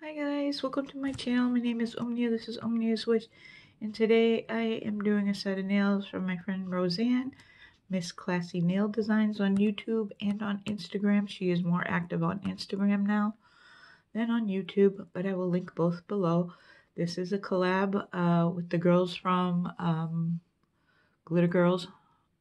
Hi guys, welcome to my channel. My name is 𝑂𝑚𝑛𝑒𝑦𝑎'𝑠, this is 𝑂𝑚𝑛𝑒𝑦𝑎'𝑠, and today I am doing a set of nails from my friend Roseanne, Miss Classy Nail Designs on YouTube and on Instagram. She is more active on Instagram now than on YouTube, but I will link both below. This is a collab with the girls from Glitter Girls.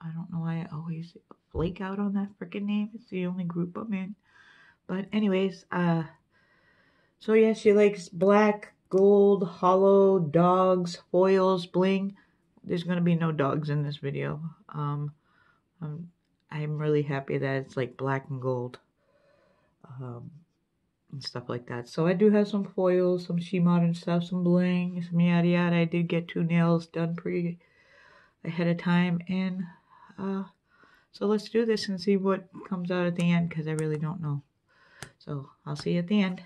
I don't know why I always flake out on that freaking name. It's the only group I'm in. But anyways, so yeah, she likes black, gold, hollow, dogs, foils, bling. There's gonna be no dogs in this video. I'm really happy that it's like black and gold, and stuff like that. So I do have some foils, some She Modern stuff, some bling, some yada yada. I did get 2 nails done pretty ahead of time, and so let's do this and see what comes out at the end, because I really don't know. So I'll see you at the end.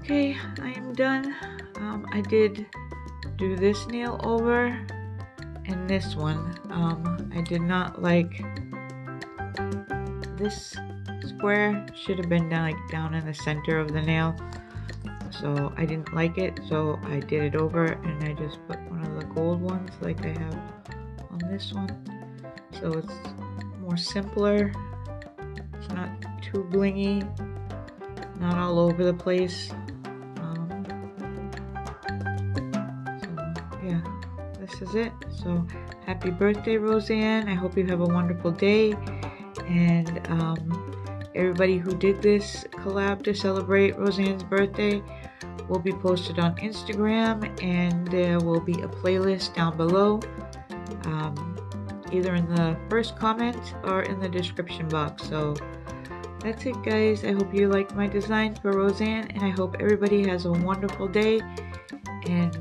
Okay, I am done. I did do this nail over and this one. I did not like this square. Should have been down in the center of the nail. So I didn't like it, so I did it over and I just put one of the gold ones like I have on this one. So it's more simpler. It's not too blingy, not all over the place. So yeah, this is it. So happy birthday, Roseanne. I hope you have a wonderful day. And everybody who did this collab to celebrate Roseanne's birthday will be posted on Instagram, and there will be a playlist down below, either in the first comment or in the description box. So that's it, guys. I hope you like my designs for Roseanne, and I hope everybody has a wonderful day. And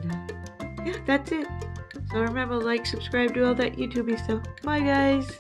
yeah, that's it. So remember, like, subscribe, do all that YouTubey stuff. Bye, guys.